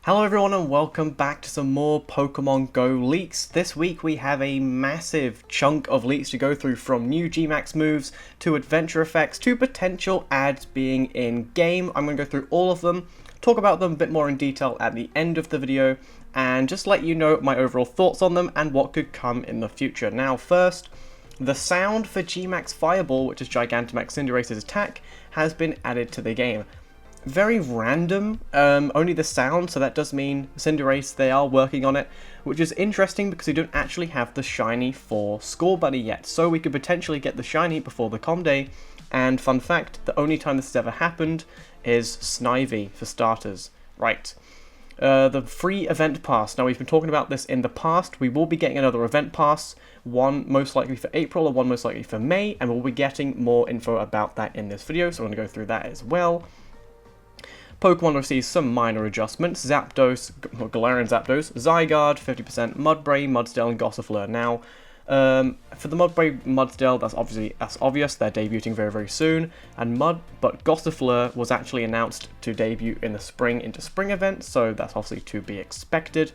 Hello everyone and welcome back to some more Pokemon Go leaks. This week we have a massive chunk of leaks to go through, from new Gmax moves to adventure effects to potential ads being in game. I'm going to go through all of them, talk about them a bit more in detail at the end of the video, and just let you know my overall thoughts on them and what could come in the future. Now first, the sound for Gmax Fireball, which is Gigantamax Cinderace's attack, has been added to the game. Very random, only the sound, so that does mean Cinderace, they are working on it, which is interesting because we don't actually have the shiny for Score Buddy yet, so we could potentially get the shiny before the Com Day. And fun fact, the only time this has ever happened is Snivy, for starters. Right. The free event pass. Now, we've been talking about this in the past. We will be getting another event pass, one most likely for April and one most likely for May, and we'll be getting more info about that in this video, so I'm going to go through that as well. Pokemon receives some minor adjustments. Zapdos, Galarian Zapdos, Zygarde, 50%, Mudbray, Mudsdale, and Gossifleur. Now, for the Mudbray, Mudsdale, that's obvious. They're debuting very, very soon. But Gossifleur was actually announced to debut in the Spring into Spring event, so that's obviously to be expected.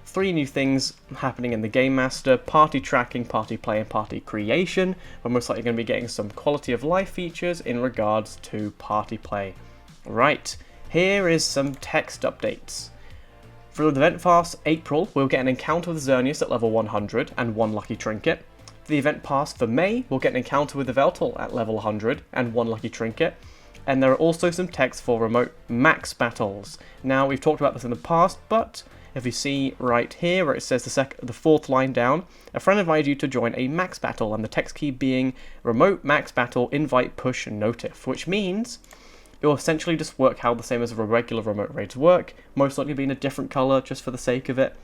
3 new things happening in the Game Master: party tracking, party play, and party creation. We're most likely going to be getting some quality of life features in regards to party play. Right. Here is some text updates. For the event pass April, we'll get an encounter with Xerneas at level 100 and 1 lucky trinket. For the event pass for May, we'll get an encounter with the Veltal at level 100 and 1 lucky trinket. And there are also some text for remote max battles. Now, we've talked about this in the past, but if you see right here where it says the 4th line down, a friend invited you to join a max battle, and the text key being remote max battle invite push notif, which means it will essentially just work how the same as regular remote raids work, most likely being a different colour just for the sake of it.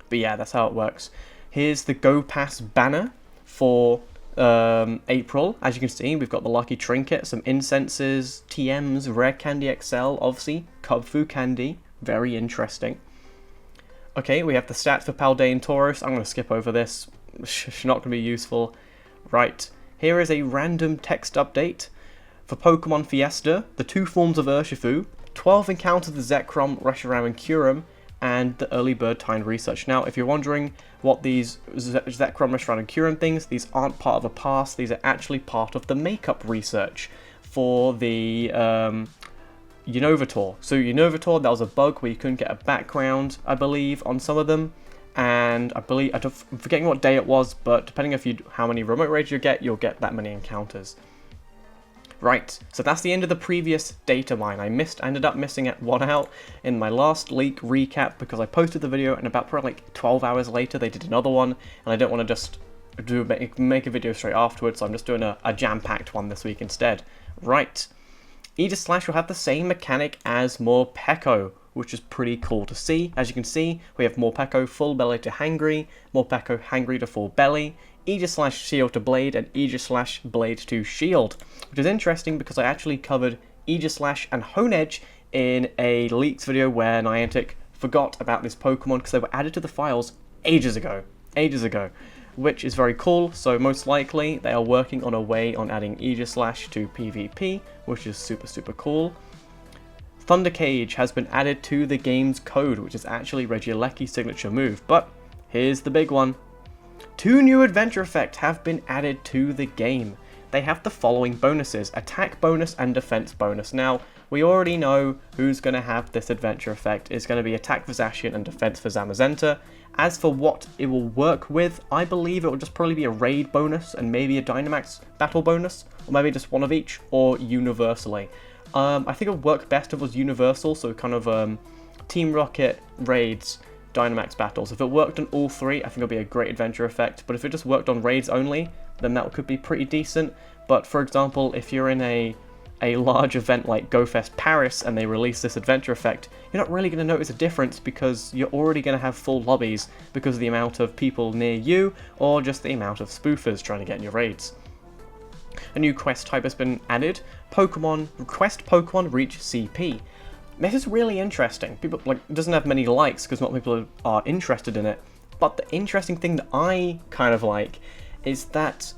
But yeah, that's how it works. Here's the Go Pass banner for April. As you can see, we've got the lucky trinket, some incenses, TMs, rare candy XL, obviously, Kubfu candy, very interesting. Okay, we have the stats for Paldean Tauros. I'm going to skip over this, it's not going to be useful. Right, here is a random text update. For Pokemon Fiesta, the 2 forms of Urshifu, 12 encounters with Zekrom, Reshiram, and Kyurem, and the early bird timed research. Now, if you're wondering what these Zekrom, Reshiram, and Kyurem things, these aren't part of a pass, these are actually part of the makeup research for the Unnovator. So Unnovator, that was a bug where you couldn't get a background, I believe, on some of them. And I'm forgetting what day it was, but depending on how many remote raids you get, you'll get that many encounters. Right, so that's the end of the previous data mine. I ended up missing one out in my last leak recap because I posted the video and about probably like 12 hours later they did another one, and I don't want to just make a video straight afterwards, so I'm just doing a jam-packed one this week instead. Right, Aegislash will have the same mechanic as Morpeko, which is pretty cool to see. As you can see, we have Morpeko full belly to hangry, Morpeko hangry to full belly, Aegislash shield to blade, and Aegislash blade to shield, which is interesting because I actually covered Aegislash and Honedge in a leaks video where Niantic forgot about this Pokemon because they were added to the files ages ago, which is very cool. So most likely they are working on a way on adding Aegislash to PvP, which is super, super cool. Thunder Cage has been added to the game's code, which is actually Regieleki's signature move, but here's the big one. 2 new adventure effects have been added to the game. They have the following bonuses: attack bonus and defense bonus. Now, we already know who's going to have this adventure effect. It's going to be attack for Zacian and defense for Zamazenta. As for what it will work with, I believe it will just probably be a raid bonus and maybe a Dynamax battle bonus, or maybe just one of each, or universally. I think it would work best if it was universal, so kind of Team Rocket raids, Dynamax battles. If it worked on all 3, I think it would be a great adventure effect, but if it just worked on raids only, then that could be pretty decent. But for example, if you're in a large event like GoFest Paris and they release this adventure effect, you're not really going to notice a difference because you're already going to have full lobbies because of the amount of people near you or just the amount of spoofers trying to get in your raids. A new quest type has been added: Request Pokemon Reach CP. This is really interesting. It doesn't have many likes because not many people are interested in it, but the interesting thing that I kind of like is that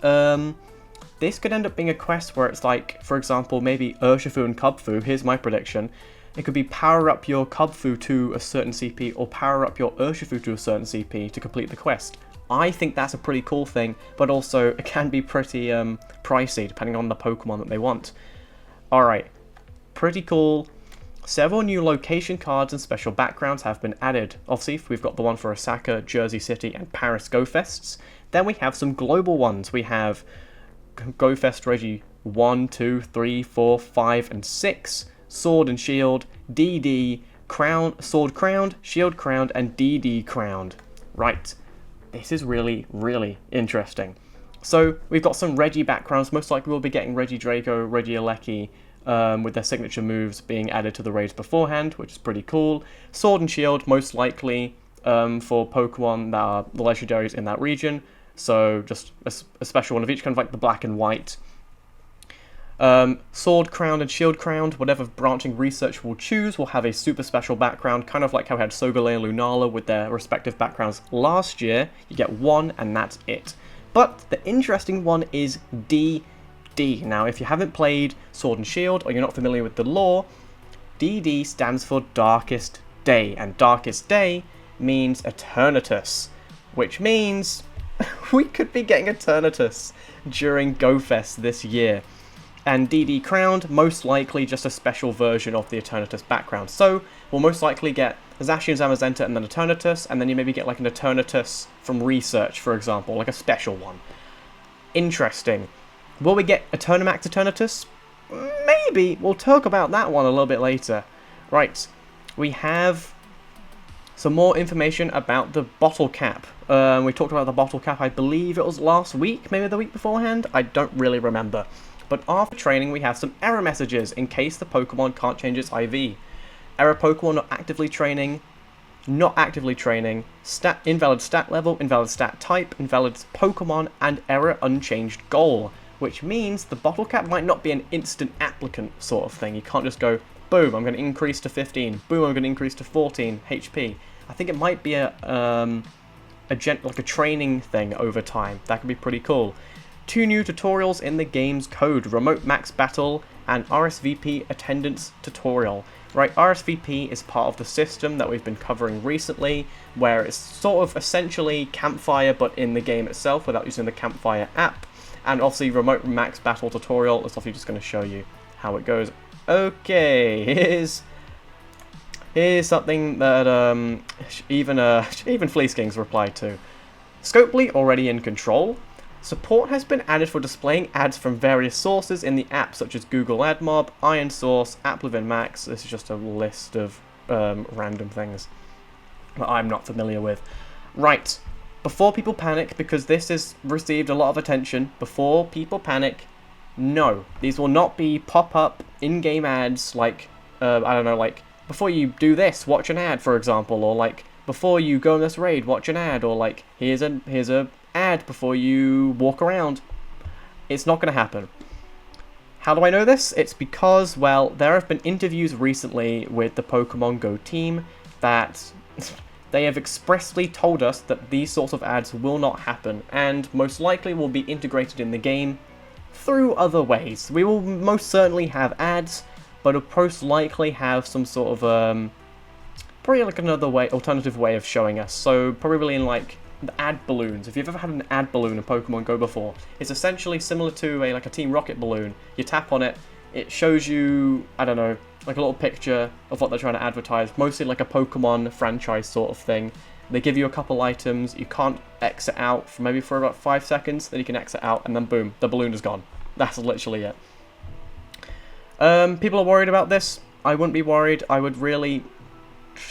this could end up being a quest where it's like, for example, maybe Urshifu and Kubfu, here's my prediction, It could be power up your Kubfu to a certain CP or power up your Urshifu to a certain CP to complete the quest. I think that's a pretty cool thing, but also it can be pretty pricey depending on the Pokemon that they want. Alright, pretty cool. Several new location cards and special backgrounds have been added. Obviously, we've got the one for Osaka, Jersey City, and Paris Go Fests. Then we have some global ones. We have Go Fest Regi 1, 2, 3, 4, 5, and 6. Sword and Shield, DD, Crown, Sword Crowned, Shield Crowned, and DD Crowned. Right, this is really, really interesting. So we've got some Regi backgrounds. Most likely we'll be getting Regi Draco, Regi Alecki, with their signature moves being added to the raids beforehand, which is pretty cool. Sword and Shield, most likely for Pokemon that are the legendaries in that region. So just a special one of each, kind of like the black and white. Sword Crowned and Shield Crowned, whatever branching research we'll choose, will have a super special background, kind of like how we had Sogale and Lunala with their respective backgrounds last year. You get one and that's it. But the interesting one is DD. Now, if you haven't played Sword and Shield or you're not familiar with the lore, DD stands for Darkest Day, and Darkest Day means Eternatus, which means we could be getting Eternatus during GoFest this year. And DD Crowned, most likely just a special version of the Eternatus background. So, we'll most likely get Zacian, Zamazenta, and then Eternatus, and then you maybe get like an Eternatus from Research, for example, like a special one. Interesting. Will we get Eternamax Eternatus? Maybe. We'll talk about that one a little bit later. Right, we have some more information about the bottle cap. We talked about the bottle cap, I believe it was last week, maybe the week beforehand? I don't really remember. But after training, we have some error messages in case the Pokemon can't change its IV. Error Pokemon not actively training, invalid stat level, invalid stat type, invalid Pokemon, and error unchanged goal. Which means the bottle cap might not be an instant applicant sort of thing. You can't just go, boom, I'm going to increase to 15, boom, I'm going to increase to 14 HP. I think it might be like a training thing over time. That could be pretty cool. 2 new tutorials in the game's code, Remote Max Battle and RSVP Attendance Tutorial. Right, RSVP is part of the system that we've been covering recently, where it's sort of essentially Campfire but in the game itself without using the Campfire app. And obviously Remote Max Battle Tutorial is obviously just going to show you how it goes. Okay, here's something that even Fleeceking's replied to. Scopely already in control. Support has been added for displaying ads from various sources in the app, such as Google AdMob, Iron Source, Applevin Max. This is just a list of random things that I'm not familiar with. Right, before people panic, because this has received a lot of attention, before people panic, no. These will not be pop-up in-game ads like, I don't know, like, before you do this, watch an ad, for example, or like, before you go on this raid, watch an ad, or like, here's a ad before you walk around. It's not going to happen. How do I know this? It's because, well, there have been interviews recently with the Pokemon Go team that they have expressly told us that these sorts of ads will not happen, and most likely will be integrated in the game through other ways. We will most certainly have ads, but will most likely have some sort of, probably like another way, alternative way of showing us. So probably in like the ad balloons. If you've ever had an ad balloon in Pokemon Go before, it's essentially similar to a Team Rocket balloon. You tap on it, it shows you, I don't know, like a little picture of what they're trying to advertise, mostly like a Pokemon franchise sort of thing. They give you a couple items, you can't exit out for maybe for about 5 seconds, then you can exit out, and then boom, the balloon is gone. That's literally it. People are worried about this. I wouldn't be worried. I would really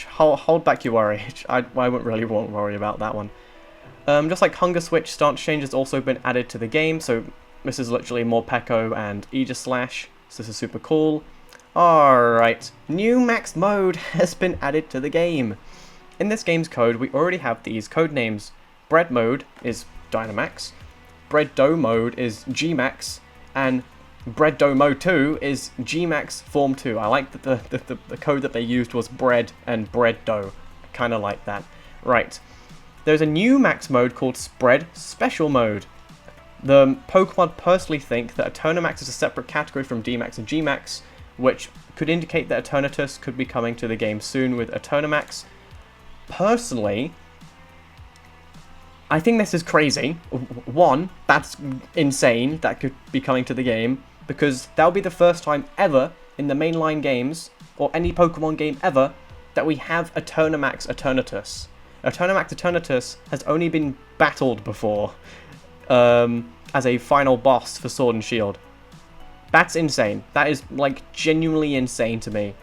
hold back your worry. I wouldn't really worry about that one. Just like Hunger Switch, stance change has also been added to the game, so this is literally more Peko and Aegislash, so this is super cool. Alright, new max mode has been added to the game. In this game's code, we already have these code names. Bread mode is Dynamax, Bread Dough mode is Gmax, and Bread Dough mode 2 is Gmax Form 2. I like that the code that they used was Bread and Bread Dough. I kind of like that. Right. There's a new max mode called Spread Special Mode. The Pokemon personally think that Eternamax is a separate category from Dmax and Gmax, which could indicate that Eternatus could be coming to the game soon with Eternamax. Personally, I think this is crazy. One, that's insane, that could be coming to the game, because that would be the first time ever in the mainline games, or any Pokemon game ever, that we have Eternamax Eternatus. Eternamax Eternatus has only been battled before, as a final boss for Sword and Shield. That's insane. That is, like, genuinely insane to me.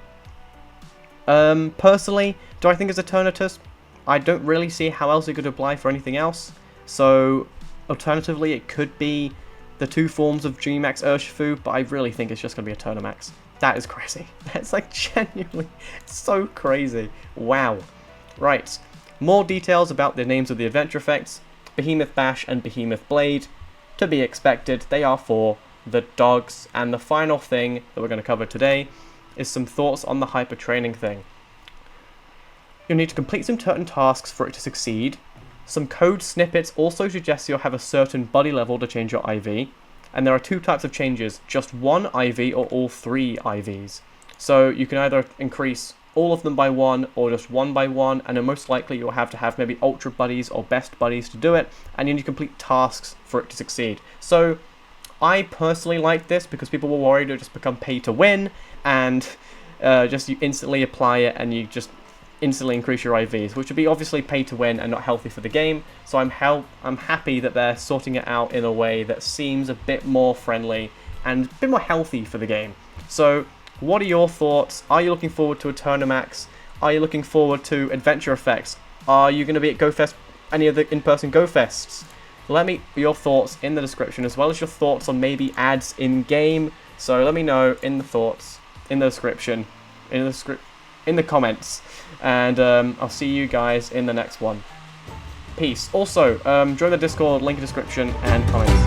Personally, do I think it's Eternatus? I don't really see how else it could apply for anything else. So, alternatively, it could be the two forms of Gmax Urshifu, but I really think it's just going to be Eternamax. That is crazy. That's, like, genuinely so crazy. Wow. Right. More details about the names of the adventure effects. Behemoth Bash and Behemoth Blade. To be expected, they are for the dogs. And the final thing that we're going to cover today is some thoughts on the hyper training thing. You'll need to complete some certain tasks for it to succeed. Some code snippets also suggest you'll have a certain body level to change your IV. And there are two types of changes, just one IV or all three IVs. So you can either increase all of them by one or just one by one, and then most likely you'll have to have maybe ultra buddies or best buddies to do it, and you need to complete tasks for it to succeed. So I personally like this because people were worried it would just become pay to win, and just you instantly apply it and you just instantly increase your IVs, which would be obviously pay to win and not healthy for the game. So I'm happy that they're sorting it out in a way that seems a bit more friendly and a bit more healthy for the game. So what are your thoughts? Are you looking forward to Eternamax? Are you looking forward to Adventure Effects? Are you going to be at GoFest, any of the in-person GoFests? Let me know your thoughts in the description, as well as your thoughts on maybe ads in-game. So let me know in the thoughts, in the description, in the comments. And I'll see you guys in the next one. Peace. Also, join the Discord, link in description and comments.